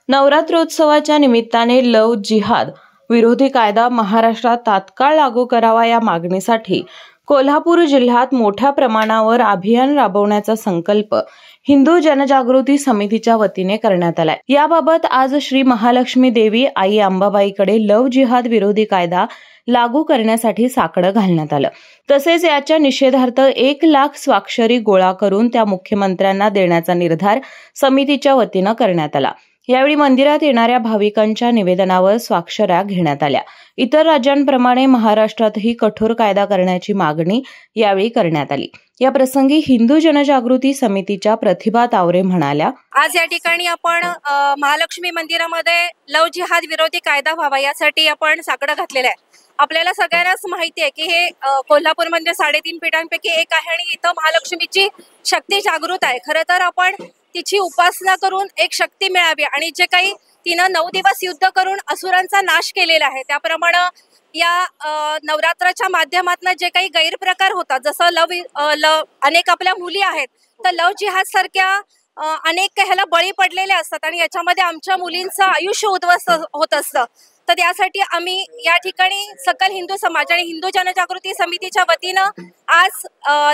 नवरात्रोत्सवाच्या निमित्ताने लव्ह जिहाद विरोधी कायदा महाराष्ट्रात तात्काळ लागू करावा या मागणीसाठी कोल्हापूर जिल्ह्यात मोठ्या प्रमाणावर अभियान राबवण्याचा संकल्प हिंदू जनजागृती समितीच्या वतीने करण्यात आलाय। याबाबत आज श्री महालक्ष्मी देवी आई अंबाबाईकडे लव्ह जिहाद विरोधी कायदा लागू करण्यासाठी साकडं घालण्यात आलं। तसेच याच्या निषेधार्थ 1,00,000 स्वाक्षरी गोळा करून त्या मुख्यमंत्र्यांना देण्याचा निर्धार समितीच्या वतीनं करण्यात आला। यावेळी मंदिरात येणाऱ्या भाविकांच्या निवेदनावर स्वाक्षऱ्या घेण्यात आल्या। इतर राज्यांप्रमाणे महाराष्ट्रातही कठोर कायदा करण्याची मागणी यावेळी करण्यात आली। या प्रसंगी हिंदू जनजागृती समितीच्या प्रतिभा तावरे म्हणाल्या, आज या ठिकाणी आपण महालक्ष्मी मंदिरामध्ये लव्ह जिहाद विरोधी कायदा व्हावा यासाठी आपण साकडं घातलेलं आहे। आपल्याला सगळ्यांनाच माहिती आहे की हे कोल्हापूर म्हणजे 3.5 पीठांपैकी एक आहे आणि इथं महालक्ष्मीची शक्ती जागृत आहे। खरं तर आपण तिची उपासना करून एक शक्ती मिळावी आणि जे काही तिनं 9 दिवस युद्ध करून असुरांचा नाश केलेला आहे त्याप्रमाणे या नवरात्राच्या माध्यमातून जे काही गैरप्रकार होतात, जसं अनेक आपल्या मुली आहेत तर लव्ह जिहाद सारख्या अनेक ह्याला बळी पडलेले असतात आणि याच्यामध्ये आमच्या मुलींचं आयुष्य उद्ध्वस्त होत असतं। तर त्यासाठी आम्ही या ठिकाणी सकल हिंदू समाज आणि हिंदू जनजागृती समितीच्या वतीनं आज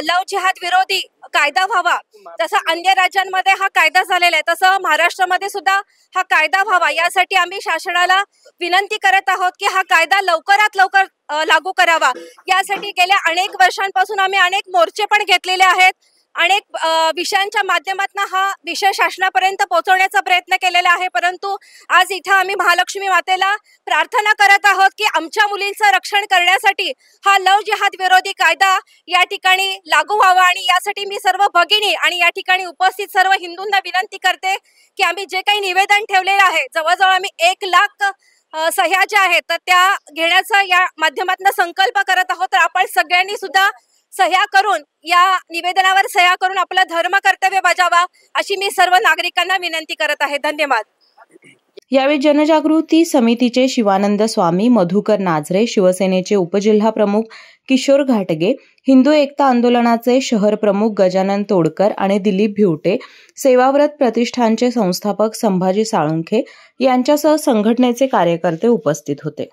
लव्ह जिहाद विरोधी कायदा व्हावा, जसं अन्य राज्यांमध्ये हा कायदा झालेला आहे तसं महाराष्ट्रामध्ये सुद्धा हा कायदा व्हावा यासाठी आम्ही शासनाला विनंती करत आहोत की हा कायदा लवकरात लवकर लागू करावा। यासाठी गेल्या अनेक वर्षांपासून आम्ही अनेक मोर्चे पण घेतलेले आहेत, अनेक विषयांच्या माध्यमातून हा विषय शासनापर्यंत पोहोचवण्याचा प्रयत्न केलेला आहे। परंतु आज इथं आम्ही महालक्ष्मी मातेला प्रार्थना करत आहोत की आमच्या मुलींचं रक्षण करण्यासाठी हा लव्ह जिहाद विरोधी कायदा या ठिकाणी लागू व्हावा आणि यासाठी मी सर्व भगिनी आणि या ठिकाणी उपस्थित सर्व हिंदूंना विनंती करते की आम्ही जे काही निवेदन ठेवलेलं आहे, जवळजवळ आम्ही 1,00,000 सह्या ज्या आहेत तर त्या घेण्याचा या माध्यमातून संकल्प करत आहोत। तर आपण सगळ्यांनी सुद्धा सह्या करून या निवेदनावर सह्या करून आपला धर्म कर्तव्य बजावा अशी मी सर्व नागरिकांना विनंती करत आहे। धन्यवाद। यावेळी जनजागृती समितीचे शिवानंद स्वामी, मधुकर नाझरे, शिवसेनेचे उपजिल्हा प्रमुख किशोर घाटगे, हिंदू एकता आंदोलनाचे शहर प्रमुख गजानन तोडकर आणि दिलीप भिवटे, सेवाव्रत प्रतिष्ठानचे संस्थापक संभाजी साळुंखे यांच्यासह संघटनेचे कार्यकर्ते उपस्थित होते।